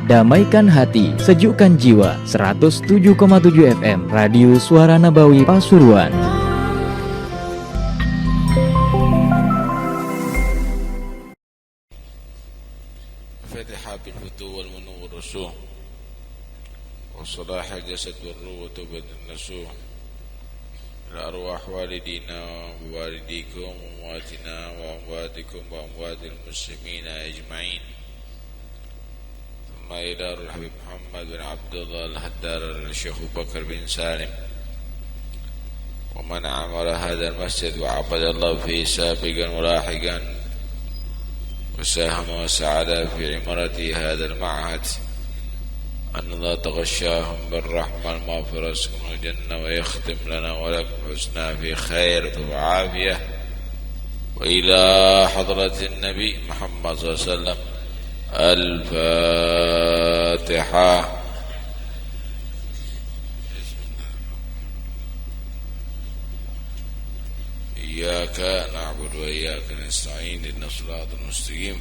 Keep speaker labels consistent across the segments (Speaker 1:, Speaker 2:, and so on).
Speaker 1: Damaikan hati, sejukkan jiwa. 107,7 FM Radio Suara Nabawi Pasuruan.
Speaker 2: Fatihah bil futuh wal munawwar rusuh wa salah al jasad wal ruh wa tawbad an-nasuh ila arwah walidina wa walidikum wa amwatina wa amwatikum wa amwatil muslimina ajma'in. ثم إلى الحبيب محمد بن عبد الله الهدار الشيخ بكر بن سالم ومن عمر هذا المسجد وعبد الله فيه سابقا ولاحقا وساهم وسعد في عمارة هذا المعهد أن الله تغشاهم بالرحمة المغفرة سكن الجنة ويختم لنا ولكم حسنا في خير وعافية. وإلى حضرة النبي محمد صلى الله عليه وسلم الفاتحة. إياك نعبد وإياك نستعين اهدنا الصراط المستقيم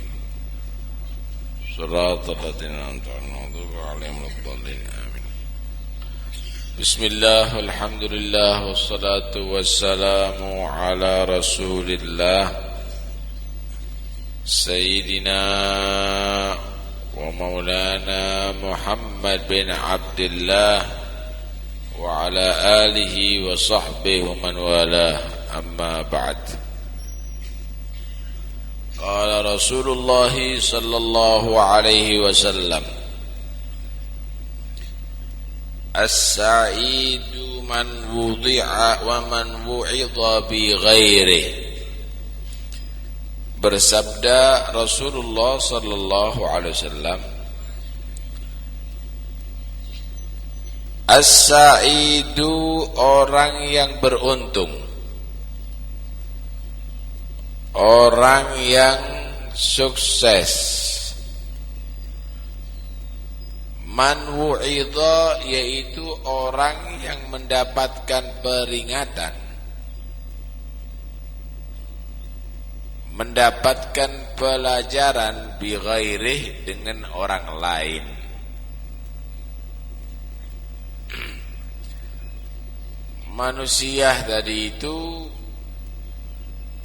Speaker 2: صراط الذين أنعمت عليهم غير المغضوب عليهم آمين. بسم الله والحمد لله والصلاة والسلام على رسول الله سيدنا ومولانا محمد بن عبد الله وعلى آله وصحبه ومن والاه. أما بعد. قال رسول الله صلى الله عليه وسلم السعيد من وضع ومن وعظ بغيره. Bersabda Rasulullah sallallahu alaihi wasallam, as-sa'idu, orang yang beruntung, orang yang sukses, man wu'idha, yaitu orang yang mendapatkan peringatan, mendapatkan pelajaran bi ghairih, dengan orang lain. Manusia tadi itu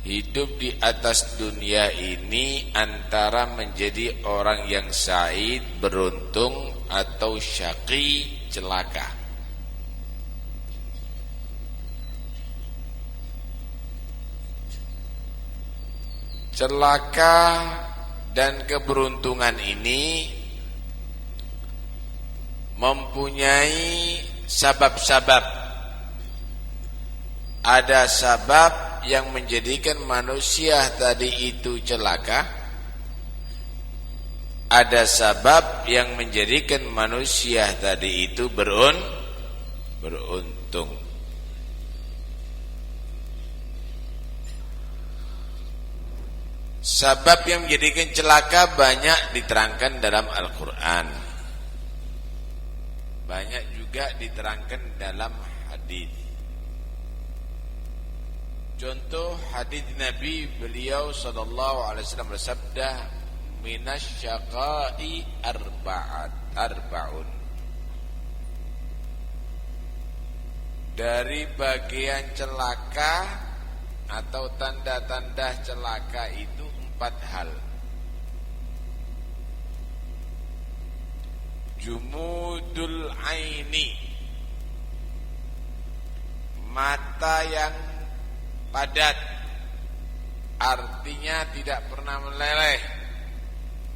Speaker 2: hidup di atas dunia ini antara menjadi orang yang sa'id, beruntung, atau syaqi, celaka. Celaka dan keberuntungan ini mempunyai sabab-sabab. Ada sabab yang menjadikan manusia tadi itu celaka, ada sabab yang menjadikan manusia tadi itu beruntung. Sabab yang menjadikan celaka banyak diterangkan dalam Al-Quran, banyak juga diterangkan dalam hadis. Contoh hadis Nabi, beliau sallallahu alaihi wasallam bersabda, minasyaqai arba'un. Dari bagian celaka atau tanda-tanda celaka itu 4 hal. Jumudul aini, mata yang padat, artinya tidak pernah meleleh,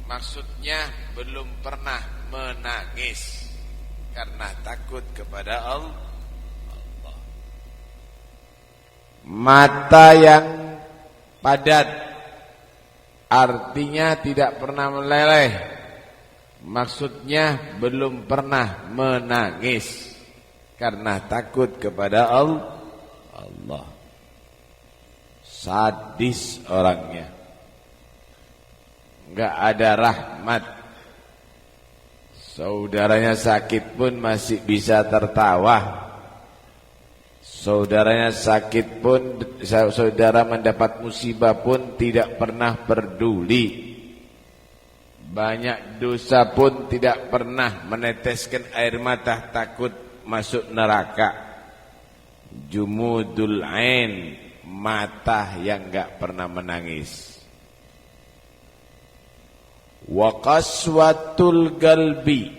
Speaker 2: maksudnya belum pernah menangis karena takut kepada Allah. Mata yang padat, artinya tidak pernah meleleh, maksudnya belum pernah menangis karena takut kepada Allah. Sadis orangnya, enggak ada rahmat. Saudaranya sakit pun masih bisa tertawa.
Speaker 3: Saudaranya sakit pun, saudara mendapat musibah pun tidak pernah peduli. Banyak dosa pun tidak pernah meneteskan air mata takut masuk neraka. Jumudul ain, mata yang enggak pernah menangis. Wa qaswatul qalbi,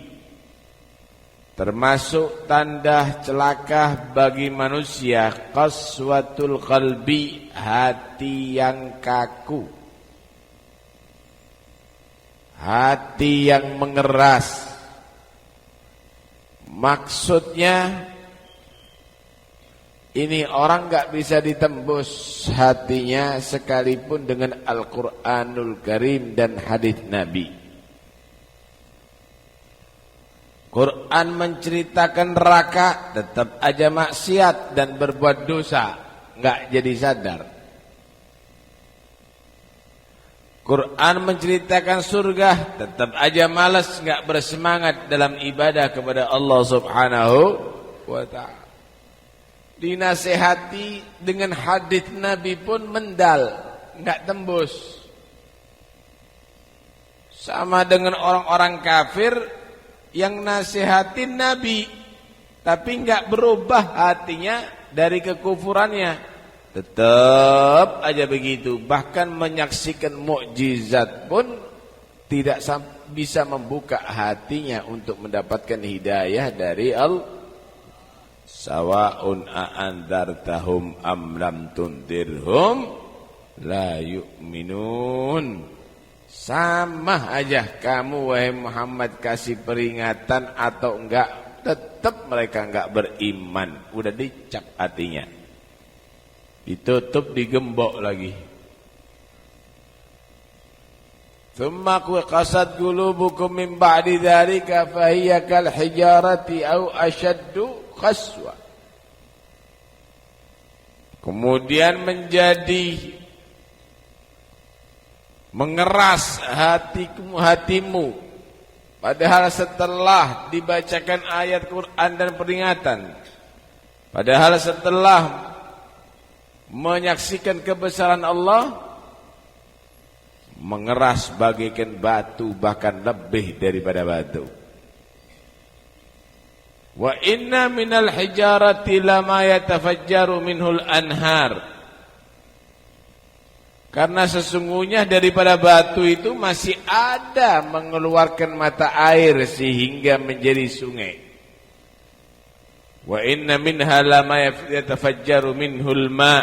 Speaker 3: termasuk tanda celaka bagi manusia, qaswatul qalbi, hati yang kaku, hati yang mengeras. Maksudnya ini orang enggak bisa ditembus hatinya sekalipun dengan Al-Qur'anul Karim dan hadis Nabi. Quran menceritakan neraka, tetap aja maksiat dan berbuat dosa, enggak jadi sadar. Quran menceritakan surga, tetap aja malas, enggak bersemangat dalam ibadah kepada Allah Subhanahu wa ta'ala. Dinasehati dengan hadis Nabi pun mendal, enggak tembus. Sama dengan orang-orang kafir yang nasihatin Nabi tapi enggak berubah hatinya dari kekufurannya, tetap aja begitu. Bahkan menyaksikan mukjizat pun tidak bisa membuka hatinya untuk mendapatkan hidayah dari Allah. Sawaun a'andartahum am lam tundirhum la yu'minun. Sama aja kamu wahai Muhammad kasih peringatan atau enggak, tetap mereka enggak beriman. Udah dicap hatinya, ditutup, digembok lagi. Tsumma qasat qulubukum min ba'di dzalika fahiya kal hijarati aw ashaddu qaswa. Kemudian menjadi mengeras hatimu, padahal setelah dibacakan ayat Quran dan peringatan, padahal setelah menyaksikan kebesaran Allah, mengeras bagaikan batu, bahkan lebih daripada batu. Wa inna minal hijarati lama yatafajjaru minhul anhar. Karena sesungguhnya daripada batu itu masih ada mengeluarkan mata air sehingga menjadi sungai. Wa inna minha lama yatafajjaru minhul ma'.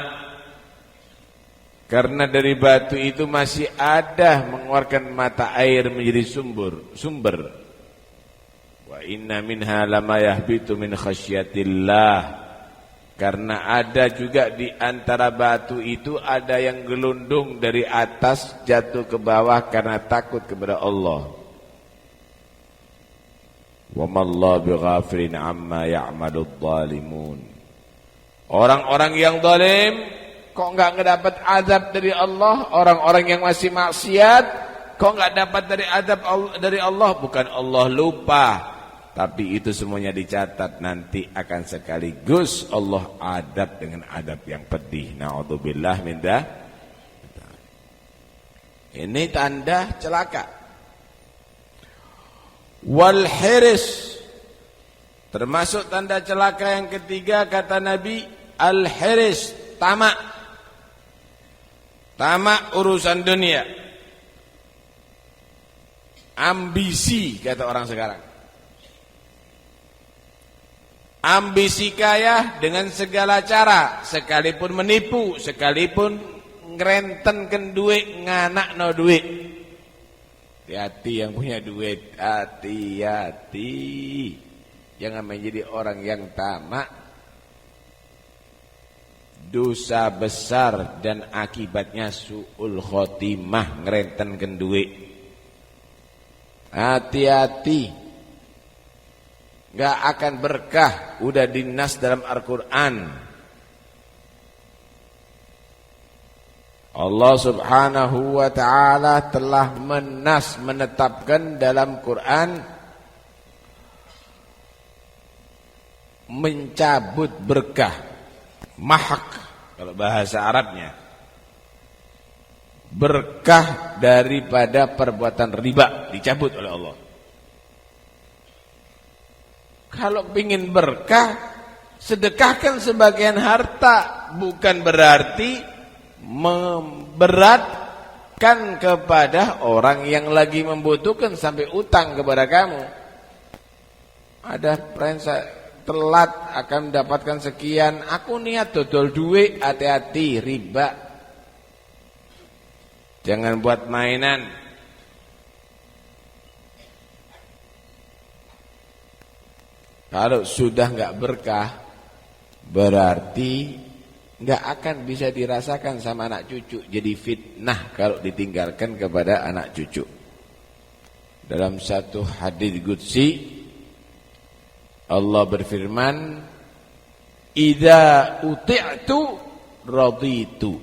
Speaker 3: Karena dari batu itu masih ada mengeluarkan mata air menjadi sumber. Wa inna minha lama yahbitu min khasyatillah. Karena ada juga di antara batu itu ada yang gelundung dari atas jatuh ke bawah karena takut kepada Allah. Wa mallahu bighafilin amma ya'maludz zalimun. Orang-orang yang zalim kok enggak ngedapat azab dari Allah? Orang-orang yang masih maksiat kok enggak dapat dari azab dari Allah? Bukan Allah lupa, tapi itu semuanya dicatat, nanti akan sekaligus Allah adab dengan adab yang pedih. Na'udzubillah min dzalik. Ini tanda celaka. Wal hiris, termasuk tanda celaka yang ketiga kata Nabi, al hiris, tamak. Tamak urusan dunia. Ambisi kata orang sekarang. Ambisi kaya dengan segala cara, sekalipun menipu, sekalipun ngrentenkeun duit, nganakno duit. Hati-hati yang punya duit, hati-hati. Jangan menjadi orang yang tamak. Dosa besar dan akibatnya su'ul khotimah, ngrentenkeun duit. Hati-hati. Gak akan berkah, udah dinas dalam Al-Quran. Allah subhanahu wa ta'ala telah menetapkan dalam Quran mencabut berkah mahak kalau bahasa Arabnya, berkah daripada perbuatan riba dicabut oleh Allah. Kalau ingin berkah, sedekahkan sebagian harta, bukan berarti memberatkan kepada orang yang lagi membutuhkan sampai utang kepada kamu. Ada prensa telat akan mendapatkan sekian, aku niat dodol duit, hati-hati riba. Jangan buat mainan. Kalau sudah enggak berkah, berarti enggak akan bisa dirasakan sama anak cucu. Jadi fitnah kalau ditinggalkan kepada anak cucu. Dalam satu hadis qudsi Allah berfirman, "Idza uti'tu raditu,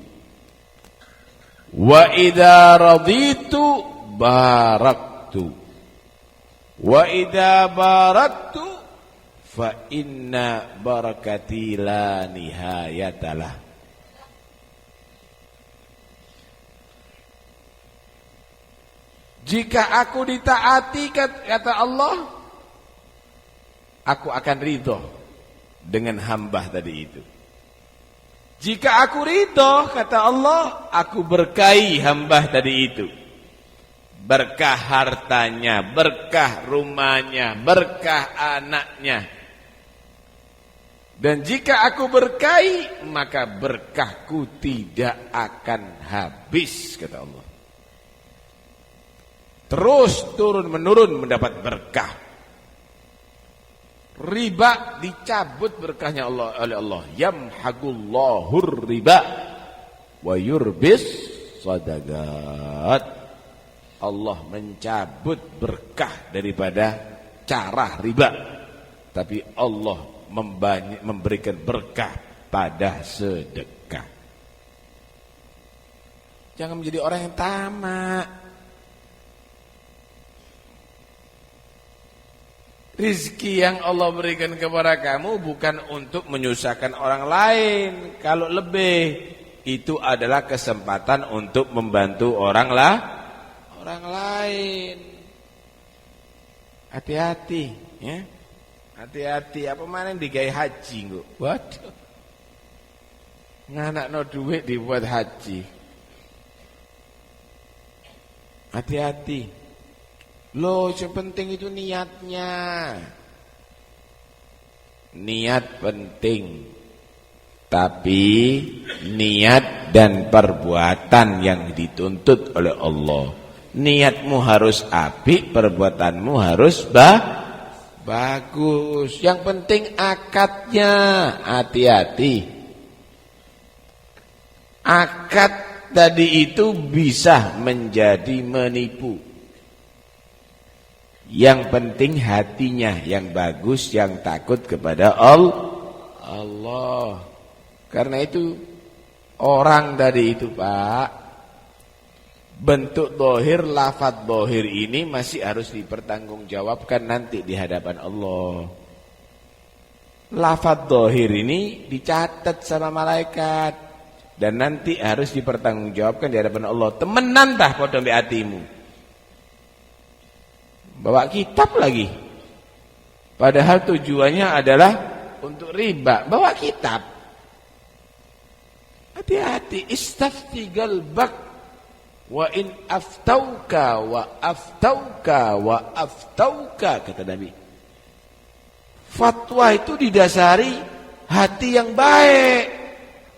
Speaker 3: wa idza raditu baraktu, wa idza baraktu fa inna barakati la nihayatalah." Jika aku ditaati, kata Allah, aku akan ridho dengan hamba tadi itu. Jika aku ridho, kata Allah, aku berkahi hamba tadi itu. Berkah hartanya, berkah rumahnya, berkah anaknya. Dan jika aku berkahi, maka berkahku tidak akan habis, kata Allah. Terus turun menurun mendapat berkah. Riba dicabut berkahnya Allah oleh Allah. Yamhaqullahur riba wa yurbis sadaqat. Allah mencabut berkah daripada cara riba, tapi Allah memberikan berkah pada sedekah. Jangan menjadi orang yang tamak. Rizki yang Allah berikan kepada kamu bukan untuk menyusahkan orang lain. Kalau lebih, itu adalah kesempatan untuk membantu orang lain. Hati-hati, ya. Hati-hati. Apa mana digawe haji kok? Waduh. Nganakno duit dibuat haji. Hati-hati. Loh, yang penting itu niatnya. Niat penting. Tapi niat dan perbuatan yang dituntut oleh Allah. Niatmu harus apik, perbuatanmu harus bagus. Yang penting akadnya. Hati-hati. Akad tadi itu bisa menjadi menipu. Yang penting hatinya yang bagus, yang takut kepada Allah. Karena itu orang tadi itu, Pak, bentuk dohir, lafaz dohir ini masih harus dipertanggungjawabkan nanti di hadapan Allah. Lafaz dohir ini dicatat sama malaikat dan nanti harus dipertanggungjawabkan di hadapan Allah. Temenan dah padha mbek atimu. Bawa kitab lagi. Padahal tujuannya adalah untuk riba. Bawa kitab. Hati-hati. Istafti galbak. Wa in aftauka wa aftauka wa aftauka, kata Nabi. Fatwa itu didasari hati yang baik.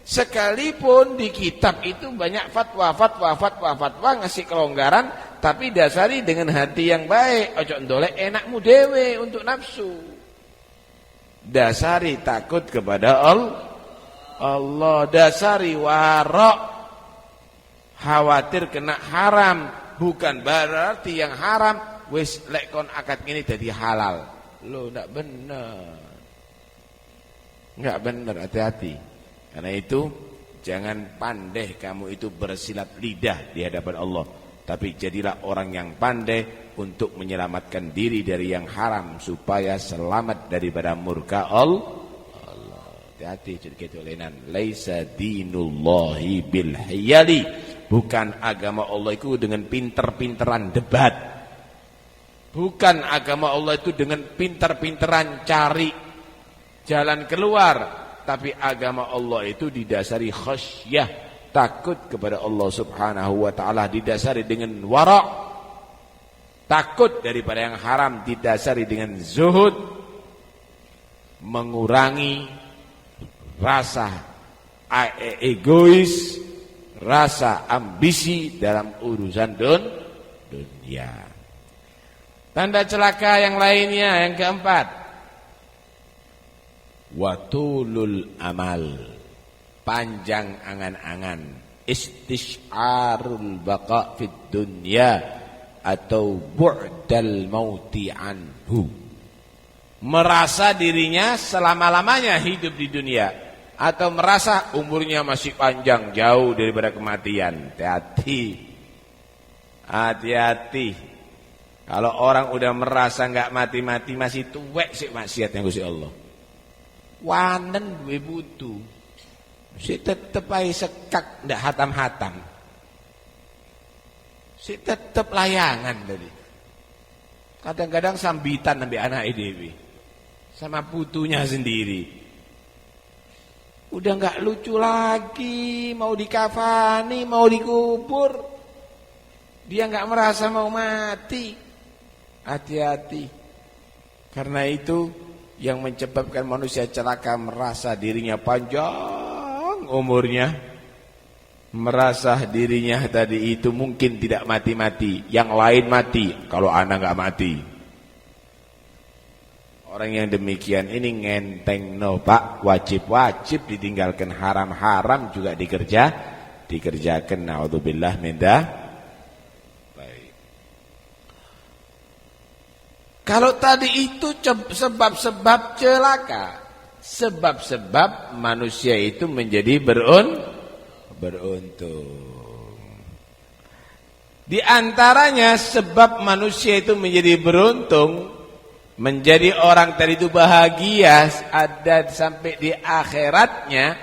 Speaker 3: Sekalipun di kitab itu banyak fatwa ngasih kelonggaran, tapi dasari dengan hati yang baik. Ojo ndolek enakmu dewe untuk nafsu. Dasari takut kepada Allah. Dasari warok, khawatir kena haram. Bukan berarti yang haram wis lek kon akad ngene dadi halal. Loh, ndak bener. Enggak bener, hati-hati. Karena itu jangan pandai kamu itu bersilat lidah di hadapan Allah, tapi jadilah orang yang pandai untuk menyelamatkan diri dari yang haram supaya selamat daripada murka Allah. hati-hati sedikit olenan. Laisa dinullahi bil hiyali. Bukan agama Allah itu dengan pinter-pinteran debat. Bukan agama Allah itu dengan pinter-pinteran cari jalan keluar, tapi agama Allah itu didasari khasyah, takut kepada Allah Subhanahu wa taala, didasari dengan wara', takut daripada yang haram, didasari dengan zuhud, mengurangi rasa egois, rasa ambisi dalam urusan dunia. Tanda celaka yang lainnya yang keempat, watulul amal, panjang angan-angan, istisyarul baqa fid dunya atau bu'dal mauti anhu, merasa dirinya selama-lamanya hidup di dunia atau merasa umurnya masih panjang jauh daripada kematian. Hati-hati. Kalau orang udah merasa enggak mati-mati masih tuwek sik maksiatnya Gusti Allah. Wanen duwe butuh. Si tetep ae sekak ndak hatam-hatam. Si tetep layangan tadi. Kadang-kadang sambitan ambil anake dhewe. Sama putunya sendiri. Udah enggak lucu lagi, mau dikafani, mau dikubur. Dia enggak merasa mau mati. Hati-hati. Karena itu yang menyebabkan manusia celaka merasa dirinya panjang umurnya, merasa dirinya tadi itu mungkin tidak mati-mati, yang lain mati kalau anak enggak mati. Orang yang demikian ini ngenteng no Pak, wajib-wajib ditinggalkan, haram-haram juga dikerjakan. Naudzubillah min dzalik. Kalau tadi itu sebab-sebab celaka, sebab-sebab manusia itu menjadi beruntung. Di antaranya sebab manusia itu menjadi beruntung, menjadi orang tadi itu bahagia ada sampai di akhiratnya,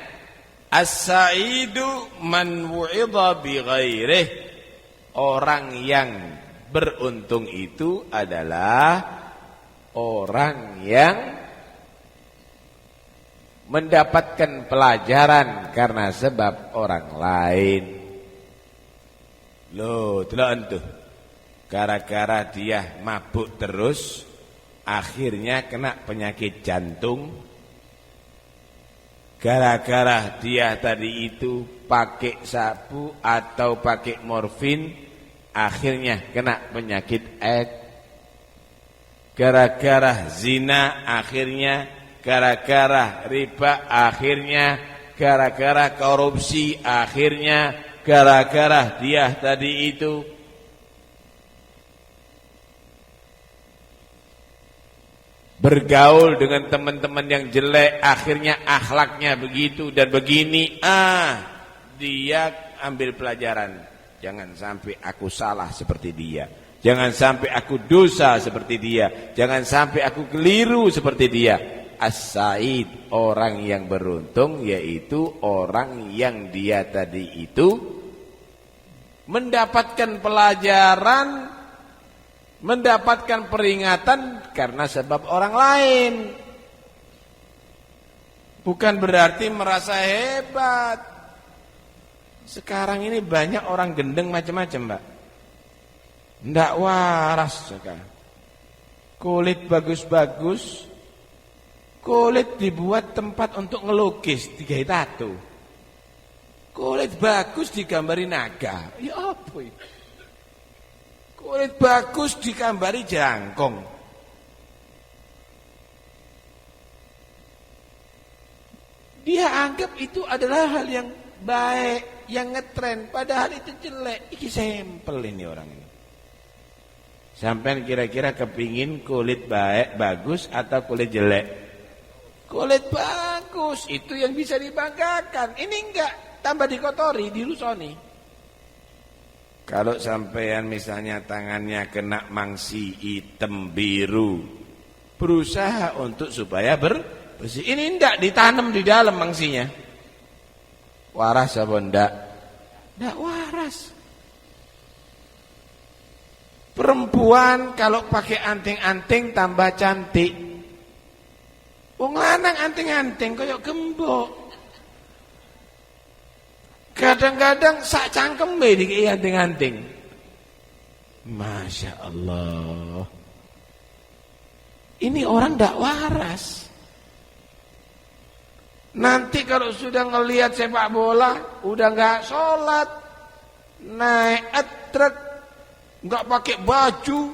Speaker 3: as-sa'idu man wu'idha bi ghairihi. Orang yang beruntung itu adalah orang yang mendapatkan pelajaran karena sebab orang lain. Loh, delok tuh. Gara-gara dia mabuk terus, akhirnya kena penyakit jantung. Gara-gara dia tadi itu pakai sabu atau pakai morfin, akhirnya kena penyakit AIDS. Gara-gara zina akhirnya, gara-gara riba akhirnya, gara-gara korupsi akhirnya, gara-gara dia tadi itu bergaul dengan teman-teman yang jelek, akhirnya akhlaknya begitu dan begini. Dia ambil pelajaran. Jangan sampai aku salah seperti dia. Jangan sampai aku dosa seperti dia. Jangan sampai aku keliru seperti dia. As-sa'id, orang yang beruntung, yaitu orang yang dia tadi itu mendapatkan pelajaran, mendapatkan peringatan karena sebab orang lain. Bukan berarti merasa hebat. Sekarang ini banyak orang gendeng macam-macam, Mbak. Ndak waras sekarang. Kulit bagus-bagus, kulit dibuat tempat untuk ngelukis, digawe tato. Kulit bagus digambari naga. Ya apa itu? Kulit bagus digambari jangkong. Dia anggap itu adalah hal yang baik, yang ngetren, padahal itu jelek. Iki sampel ini orang ini. Sampai kira-kira kepingin kulit baik, bagus atau kulit jelek? Kulit bagus, itu yang bisa dibanggakan. Ini enggak, tambah dikotori, dirusoni. Kalau sampean misalnya tangannya kena mangsi hitam biru, berusaha untuk supaya Besi ini ndak ditanam di dalam mangsinya. Waras apa ndak? Ndak waras. Perempuan kalau pakai anting-anting tambah cantik. Wong lanang anting-anting koyok gembok. Kadang-kadang sak cangkeme dikei anting-anting. Masya Allah. Ini orang ndak waras. Nanti kalau sudah ngelihat sepak bola, udah nggak sholat, naik truk, nggak pakai baju,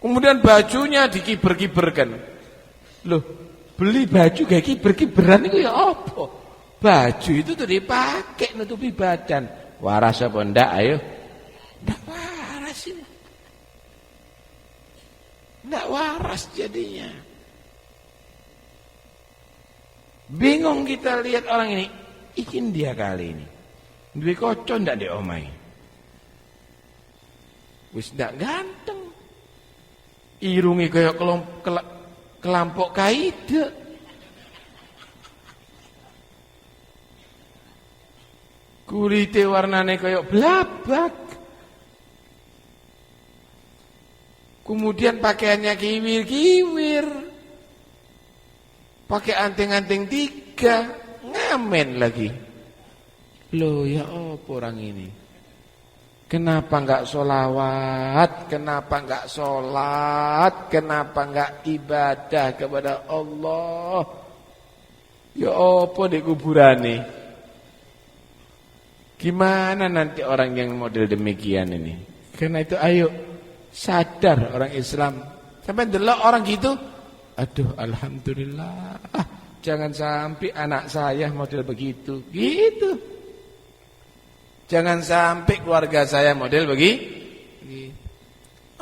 Speaker 3: kemudian bajunya dikiber-kiberkan. Loh, beli baju kayak kiber-kiberan itu ya apa? Baju itu tuh dipakai nutupi badan. Waras apa ndak? Ayo, ndak waras ini, ndak waras jadinya. Bingung kita lihat orang ini. Ikin dia kali ini duwe kocok ndak di omai. Wis ndak ganteng. Irungi kayak kelampok kaide. Kulite warnane kayak blabak. Kemudian pakaiannya kiwir-kiwir. Pakai anting-anting 3, ngamen lagi. Loh ya apa orang ini? Kenapa enggak sholawat? Kenapa enggak sholat? Kenapa enggak ibadah kepada Allah? Ya apa di kuburane? Gimana nanti orang yang model demikian ini? Karena itu ayo sadar orang Islam. Sampai delok orang gitu, aduh alhamdulillah, jangan sampai anak saya model begitu, gitu. Jangan sampai keluarga saya model begitu.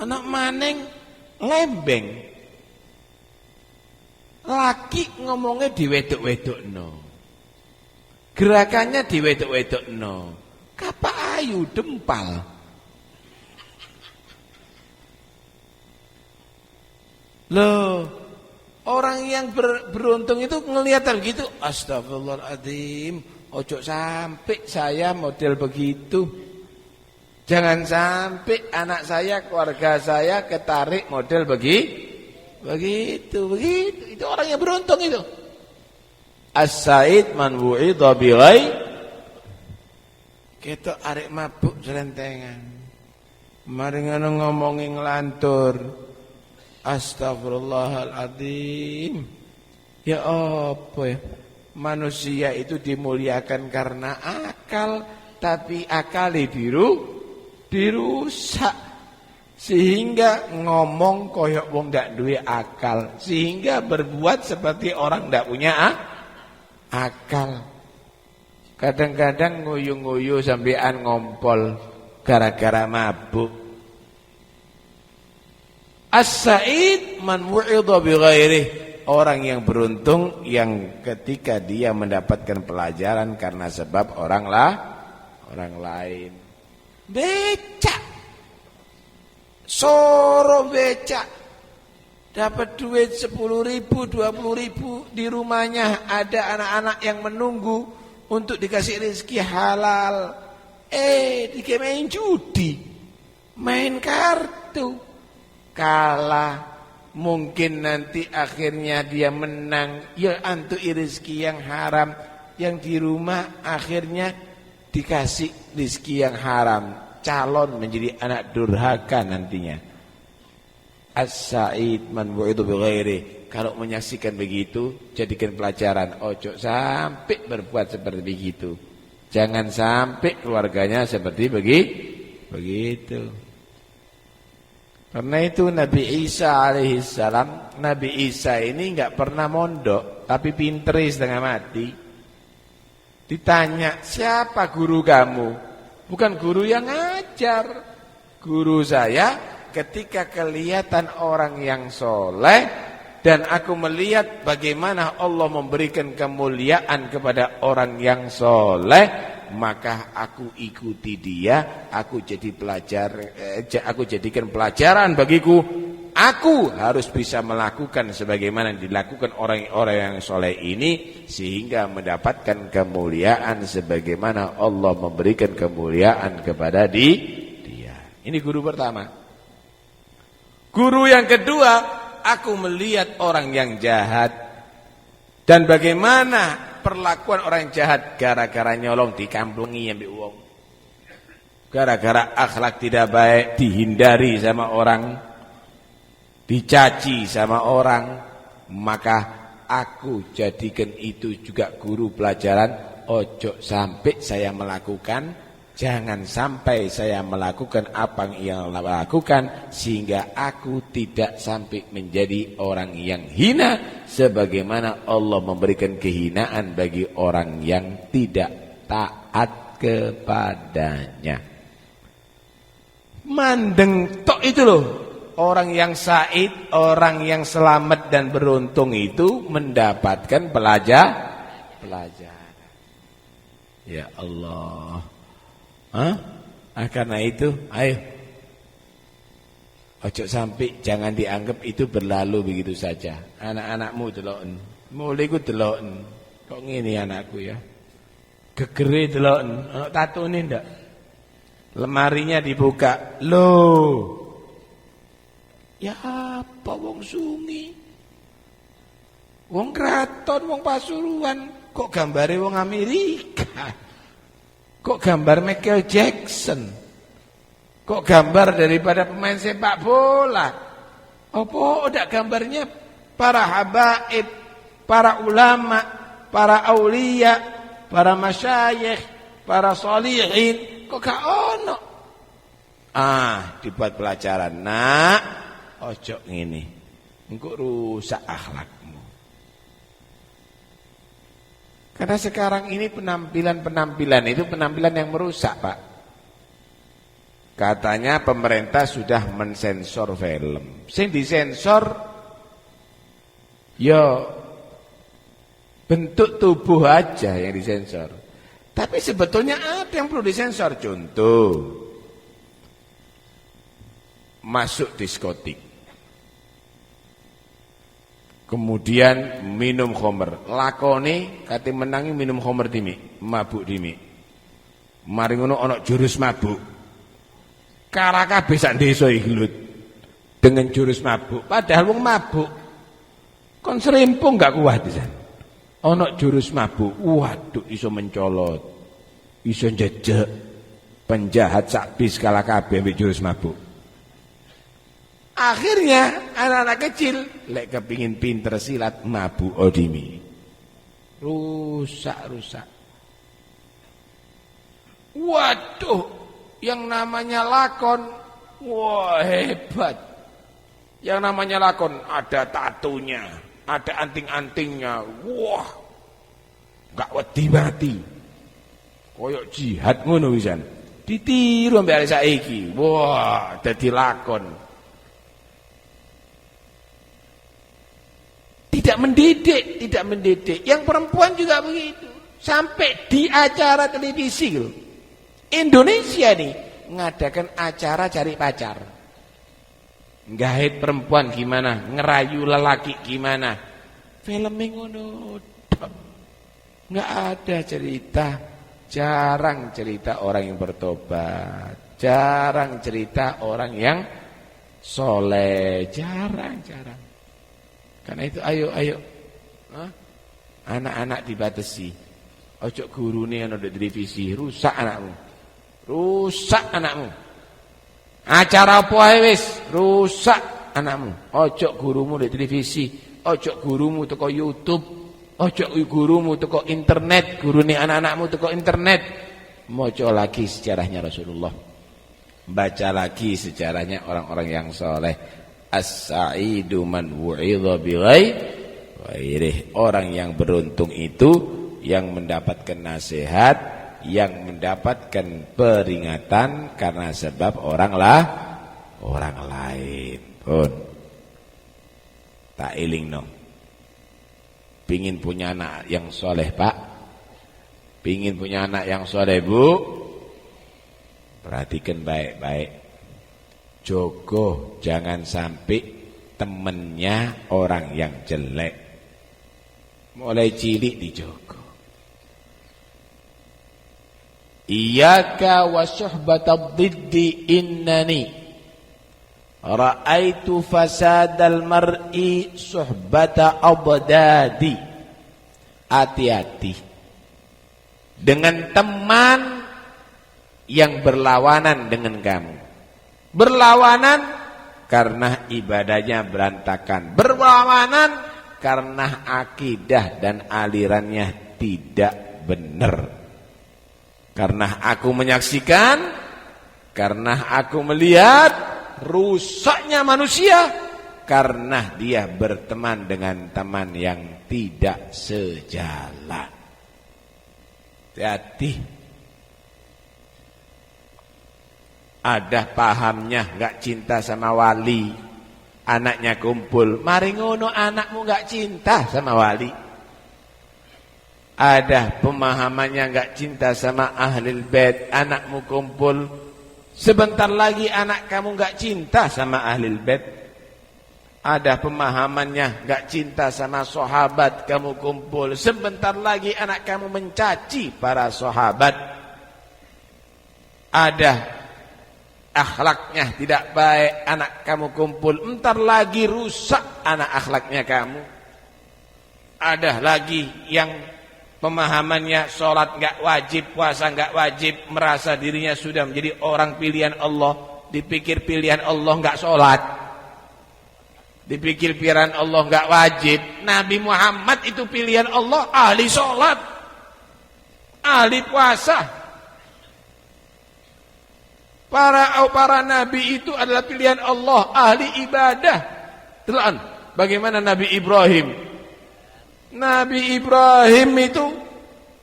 Speaker 3: Anak maning lembeng. Laki ngomongnya diwedok-wedokno. Gerakannya diwedok-wedokno. Kapa ayu dempal. Loh, orang yang beruntung itu ngelihat begitu, astagfirullahaladzim, ojo sampai saya model begitu. Jangan sampai anak saya, keluarga saya ketarik model begitu. Itu orang yang beruntung itu. As-sa'id man wu'idha bi ghairi. Ketok arek mabuk selentengan. Mari ngono ngomongi nglantur. Astagfirullahaladzim. Ya apa ya? Manusia itu dimuliakan karena akal, tapi akali dirusak. Sehingga ngomong koyok wong ndak duwe akal, sehingga berbuat seperti orang ndak punya akal. Kadang-kadang nguyu-nguyu sampean ngompol gara-gara mabuk. As-sa'id man wu'idha bi ghairihi. Orang yang beruntung yang ketika dia mendapatkan pelajaran karena sebab orang lain. Becak. Soro becak. Dapat duit 10.000, 20.000, di rumahnya ada anak-anak yang menunggu untuk dikasih rezeki halal. Dikemain judi. Main kartu. Kalah, mungkin nanti akhirnya dia menang, ya antu rezeki yang haram, yang di rumah akhirnya dikasih rezeki yang haram, calon menjadi anak durhaka nantinya. As-sa'id man wu'idha bi ghairihi. Kalau menyaksikan begitu, jadikan pelajaran, ojo sampai berbuat seperti begitu. Jangan sampai keluarganya seperti begitu. Karena itu Nabi Isa alaihissalam, Nabi Isa ini enggak pernah mondok, tapi pinter setengah mati. Ditanya, siapa guru kamu? Bukan guru yang ngajar. Guru saya ketika kelihatan orang yang soleh, dan aku melihat bagaimana Allah memberikan kemuliaan kepada orang yang soleh, maka aku ikuti dia, aku jadikan pelajaran bagiku. aku harus bisa melakukan sebagaimana dilakukan orang-orang yang soleh ini, sehingga mendapatkan kemuliaan sebagaimana Allah memberikan kemuliaan kepada dia. Ini guru pertama. Guru yang kedua, aku melihat orang yang jahat dan bagaimana perlakuan orang jahat gara-gara nyolong dikampungi ambek wong. Gara-gara akhlak tidak baik, dihindari sama orang, dicaci sama orang, maka aku jadikan itu juga guru pelajaran. Ojo sampai saya melakukan, jangan sampai saya melakukan apa yang lakukan, sehingga aku tidak sampai menjadi orang yang hina, sebagaimana Allah memberikan kehinaan bagi orang yang tidak taat kepadanya. Mandeng tok itu loh. Orang yang said, orang yang selamat dan beruntung itu mendapatkan pelajaran. Ya Allah. Karena itu, ayo. Ojo sampai jangan dianggap itu berlalu begitu saja. Anak-anakmu deloken. Mulai ku deloken. Kok ngene anakku ya? Gegere deloken. Ono tatune ndak? Lemarinya dibuka. Loh. Ya apa wong sungi? Wong kraton, wong Pasuruan, kok gambare wong Amerika? Kok gambar Michael Jackson? Kok gambar daripada pemain sepak bola? Apa udah gambarnya para habaib, para ulama, para aulia, para masyayikh, para sholihin? Kok gak ono? Dibuat pelajaran. Nak, ojo ngene. Engko rusak akhlakmu. Karena sekarang ini penampilan itu penampilan yang merusak, Pak. Katanya pemerintah sudah mensensor film. Sing disensor ya bentuk tubuh aja yang disensor. Tapi sebetulnya ada yang perlu disensor. Contoh, masuk diskotik, kemudian minum khamr, lakone kate menangi minum khamr dimi, mabuk dimi. Mari ngono ana jurus mabuk. Kara kabeh sak desa ilut dengan jurus mabuk, padahal wong mabuk kon serimpung gak kuat pisan. Ana jurus mabuk, waduh iso mencolot, iso njejek, penjahat sak bis kala kabeh mbek jurus mabuk. Akhirnya anak-anak kecil lek kepingin pinter silat mabuk odimi. Rusak. Waduh, yang namanya lakon, wah hebat. Yang namanya lakon ada tatunya, ada anting-antingnya. Wah. Gak wedi mati. Koyok jihad ngono wisan. Ditiru ambek arek saiki. Wah, dadi lakon. Tidak mendidik. Yang perempuan juga begitu. Sampai di acara televisi loh. Indonesia nih ngadakan acara cari pacar. Ngait perempuan gimana, ngerayu lelaki gimana. Filmnya ngono. Enggak ada cerita, jarang cerita orang yang bertobat, jarang cerita orang yang soleh, jarang. Karena itu ayo. Anak-anak dibatasi. Ojo gurune ana di televisi, rusak anakmu. Acara apa ae wis, rusak anakmu. Ojo gurumu di televisi, ojo gurumu teko YouTube, ojo gurumu teko internet, gurune anak-anakmu teko internet. Maca lagi sejarahnya Rasulullah. Baca lagi sejarahnya orang-orang yang soleh. As-sa'idu man wu'idha bighairihi. Orang yang beruntung itu yang mendapatkan nasihat, yang mendapatkan peringatan karena sebab orang lain. Pun tak ilingno. Pingin punya anak yang soleh, Pak. Pingin punya anak yang soleh, Bu. Perhatikan baik-baik. Jogo jangan sampai temennya orang yang jelek. Mulai cilik dijogo. Iyyaka wa suhbatad diddi innani ra'aitu fasadal mar'i suhbata abdadi. Hati-hati dengan teman yang berlawanan dengan kamu. Berlawanan karena ibadahnya berantakan. Berlawanan karena akidah dan alirannya tidak benar. Karena aku menyaksikan, karena aku melihat rusaknya manusia, karena dia berteman dengan teman yang tidak sejalan. Hati-hati. Ada pahamnya gak cinta sama wali, anaknya kumpul, mari ngono anakmu gak cinta sama wali. Ada pemahamannya gak cinta sama ahlul bait, anakmu kumpul, sebentar lagi anak kamu gak cinta sama ahlul bait. Ada pemahamannya gak cinta sama sahabat, kamu kumpul, sebentar lagi anak kamu mencaci para sahabat. Ada akhlaknya tidak baik, anak kamu kumpul, entar lagi rusak anak akhlaknya kamu. Ada lagi yang pemahamannya sholat gak wajib, puasa gak wajib, merasa dirinya sudah menjadi orang pilihan Allah. Dipikir pilihan Allah gak sholat, dipikir pilihan Allah gak wajib. Nabi Muhammad itu pilihan Allah, ahli sholat, ahli puasa. Para nabi itu adalah pilihan Allah, ahli ibadah. Telan bagaimana Nabi Ibrahim? Nabi Ibrahim itu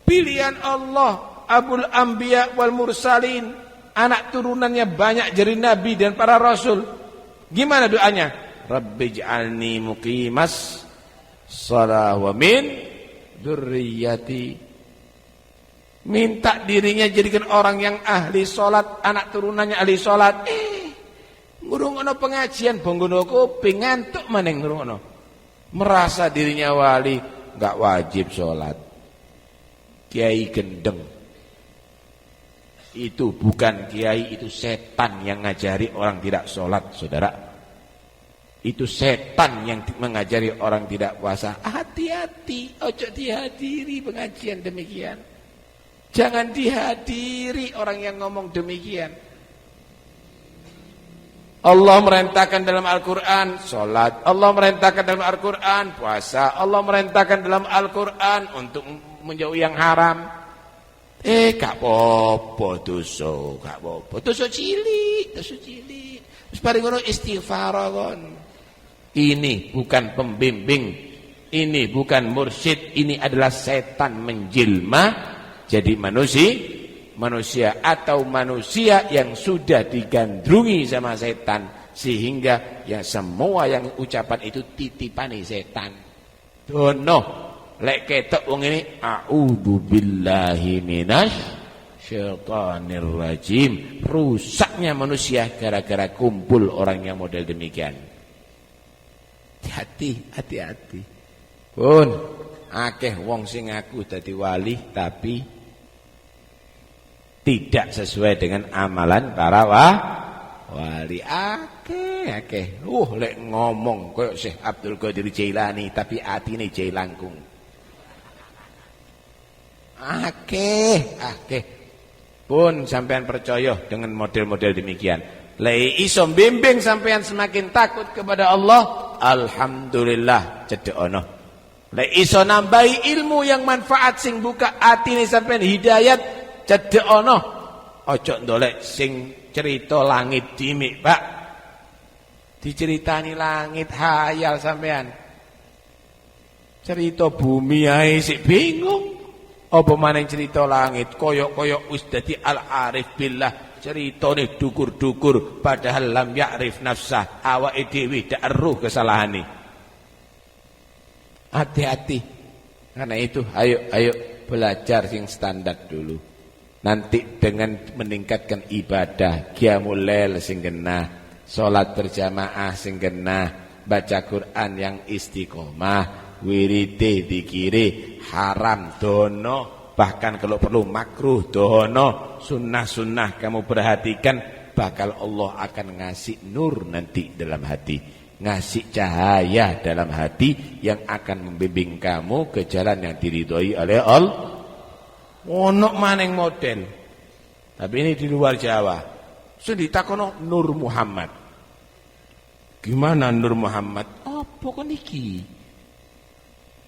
Speaker 3: pilihan Allah, Abul Anbiya wal Mursalin, anak turunannya banyak jadi nabi dan para rasul. Gimana doanya? Rabbi'j'alni muqimas shalah wa min dzurriyyati. Minta dirinya jadikan orang yang ahli sholat, anak turunannya ahli sholat. Ngurungono pengajian bonggono kuping, ngantuk maneng ngurungono. Merasa dirinya wali, gak wajib sholat. Kiai gendeng. Itu bukan kiai, itu setan yang ngajari orang tidak sholat, saudara. Itu setan yang mengajari orang tidak puasa. Hati-hati, ojo dihadiri pengajian demikian. Jangan dihadiri orang yang ngomong demikian. Allah merintahkan dalam Al-Quran sholat, Allah merintahkan dalam Al-Quran puasa, Allah merintahkan dalam Al-Quran untuk menjauhi yang haram. Gak apa-apa dosa, gak apa-apa. Dosa cilik, dosa cilik. Terus paling ngono istighfar kon. Ini bukan pembimbing, ini bukan mursyid, ini adalah setan menjelma jadi manusia atau manusia yang sudah digandrungi sama setan, sehingga ya semua yang ucapan itu titipane setan. Dono lek ketok wong ini a'udzubillahi minasyaitonir rajim. Rusaknya manusia gara-gara kumpul orang yang model demikian. Hati-hati. Pun akeh wong sing ngaku dadi wali tapi tidak sesuai dengan amalan para wali. Akeh. Lek ngomong koyo Syekh Abdul Qadir Jailani tapi atine jailangkung. Akeh. Pun sampean percaya dengan model-model demikian. Lek iso bimbing sampean semakin takut kepada Allah, alhamdulillah cedhek ana. Lek iso nambahi ilmu yang manfaat sing buka atine sampean hidayat, cedhek ana. Ojo ndolek sing cerita langit dimik, Pak. Diceritani langit hayal sampean. Cerita bumi ae sik bingung. Apa maning cerita langit koyok-koyok wis dadi al-arif billah. Ceritane dukur-dukur padahal lam ya'rif nafsah, awake dhewe dak eruh kesalahane. Hati-hati. Karena itu ayo belajar sing standar dulu. Nanti dengan meningkatkan ibadah, qiyamul lail sing genah, salat berjamaah sing genah, baca Quran yang istiqomah, wiride dikiri, haram dono, bahkan kalau perlu makruh dono, sunnah-sunnah kamu perhatikan, bakal Allah akan ngasih nur nanti dalam hati, ngasih cahaya dalam hati yang akan membimbing kamu ke jalan yang diridhoi oleh Allah. Ono maning model, tapi ini di luar Jawa. Sudah ditakono Nur Muhammad. Gimana Nur Muhammad? Apa kok niki?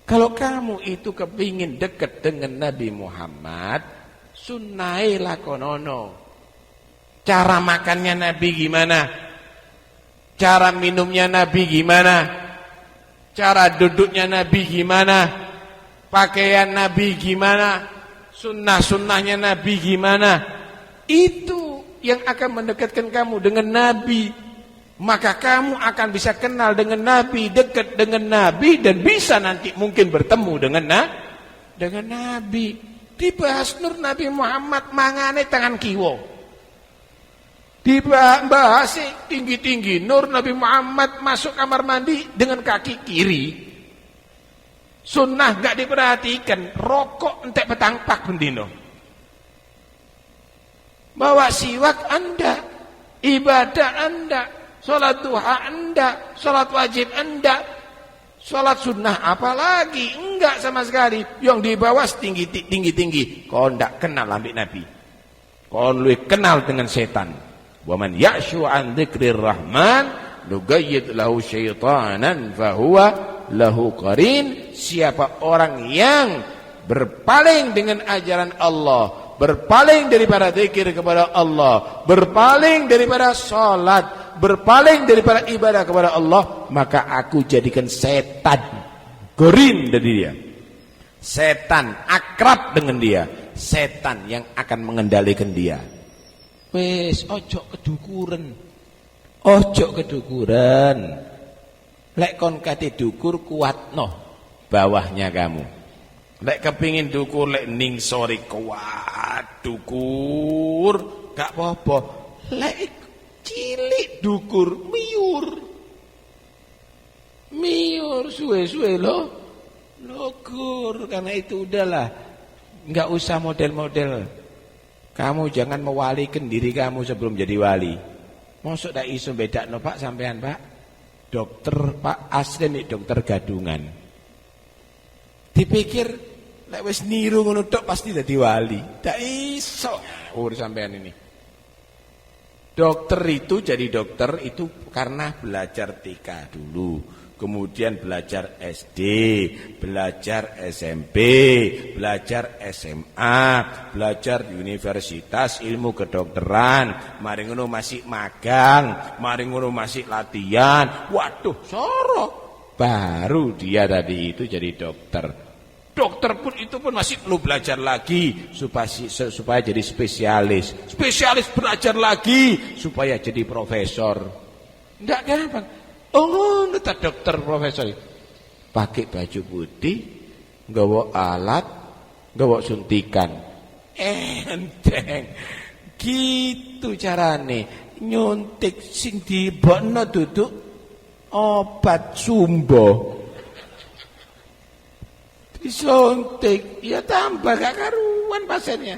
Speaker 3: Kalau kamu itu kepingin dekat dengan Nabi Muhammad, sunnai lakonono. Cara makannya Nabi gimana? Cara minumnya Nabi gimana? Cara duduknya Nabi gimana? Pakaian Nabi gimana? Sunnah-sunnahnya Nabi gimana? Itu yang akan mendekatkan kamu dengan Nabi. Maka kamu akan bisa kenal dengan Nabi, dekat dengan Nabi, dan bisa nanti mungkin bertemu dengan Nabi. Dibahas nur Nabi Muhammad mangane tangan kiwa. Dibahas tinggi-tinggi nur Nabi Muhammad masuk kamar mandi dengan kaki kiri. Sunnah gak diperhatikan, rokok entek petang pak bendino. Bawa siwak Anda, ibadah Anda, sholat duha Anda, sholat wajib Anda, sholat sunnah apalagi enggak sama sekali. Yang dibawa tinggi-tinggi. Kau enggak kenal ambik Nabi, kau lebih kenal dengan setan. Wa man ya'shu an dzikrir rahman nugayyid lahu syaitanan fahuwa lahu qarin. Siapa orang yang berpaling dengan ajaran Allah, berpaling daripada zikir kepada Allah, berpaling daripada salat, berpaling daripada ibadah kepada Allah, maka aku jadikan setan qarin dari dia. Setan akrab dengan dia, setan yang akan mengendalikan dia. Wes ojo kedukuran. Ojo kedukuran. Lek kon kate dukur kuatno bawahnya kamu. Lek kepingin dukur, lek ning sore kuat dukur, gak apa-apa. Lek cilik dukur miur suwe-suwe lo logur. Karena itu udahlah, nggak usah model-model. Kamu jangan mewalikan diri kamu sebelum jadi wali. Mosok dak iso bedakno Pak sampean Pak. Dokter Pak asli nih dokter gadungan. Dipikir lek wis niru ngono tok pasti dadi wali. Dak iso sampean ini. Dokter itu jadi dokter itu karena belajar TK dulu, kemudian belajar SD, belajar SMP, belajar SMA, belajar di universitas ilmu kedokteran, mari ngono masih magang, mari ngono masih latihan. Waduh, sorok. Baru dia tadi itu jadi dokter. Dokter pun itu pun masih perlu belajar lagi supaya jadi spesialis. Spesialis belajar lagi supaya jadi profesor. Enggak gampang. Oh, neta dokter profesor. Pakai baju putih, nggawa alat, nggawa suntikan. Enteng. Gitu carane nyuntik sing dibokno duduk obat sumbo. Disuntik, ya tambah gak karuan pasiennya.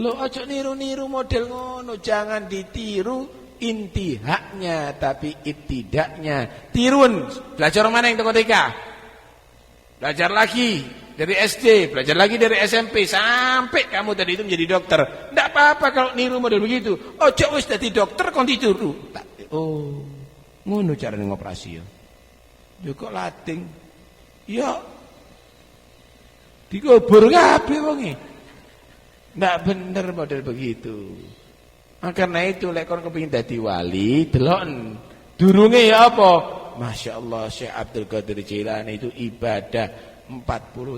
Speaker 3: Lo ojo niru-niru model ngono, jangan ditiru inti haknya tapi itidaknya. Tirun, belajar mana yang TK? Belajar lagi dari SD, belajar lagi dari SMP sampai kamu tadi itu menjadi dokter. Ndak apa-apa kalau niru model begitu. Ojo wis dadi dokter kon ditiru. Oh, ngono carane ngoperasi ya. Yo kok lating. Yo dikubur kabeh wonge. Ndak bener model begitu. Karena itu lek kon kepengin dadi wali, delok durunge ya apa? Masya Allah Syekh Abdul Qadir Jilani itu ibadah 40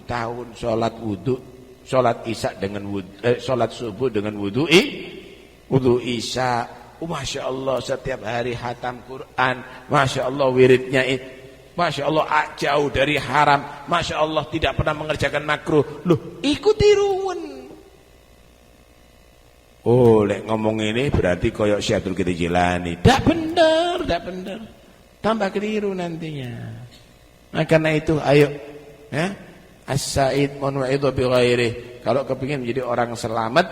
Speaker 3: tahun salat wudu, salat isya dengan wudu, salat subuh dengan wudu isya. Masya Allah setiap hari khatam Quran, Masya Allah wiridnya Masya Allah jauh dari haram, Masya Allah tidak pernah mengerjakan makruh. Loh, ikuti ruwen. Oh, lek ngomong ini berarti koyok Syekh Abdul Qadir Jilani. Dak bener. tambah keliru nantinya. Nah, karena itu ayo ya, as-sa'id munwa'idhu bi ghairihi. Kalau kepingin menjadi orang selamat,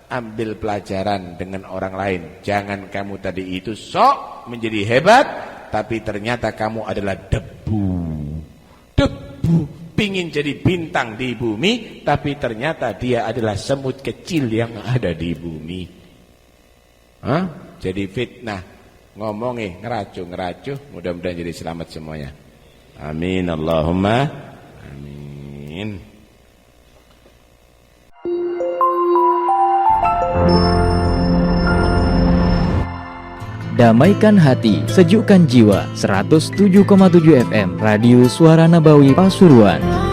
Speaker 3: ambil pelajaran dengan orang lain. Jangan kamu tadi itu sok menjadi hebat, tapi ternyata kamu adalah debu. Debu pingin jadi bintang di bumi, tapi ternyata dia adalah semut kecil yang ada di bumi. Jadi fitnah. Ngomongnya ngeracuh, mudah-mudahan jadi selamat semuanya. Amin Allahumma amin.
Speaker 1: Damaikan hati, sejukkan jiwa. 107,7 FM Radio Suara Nabawi Pasuruan.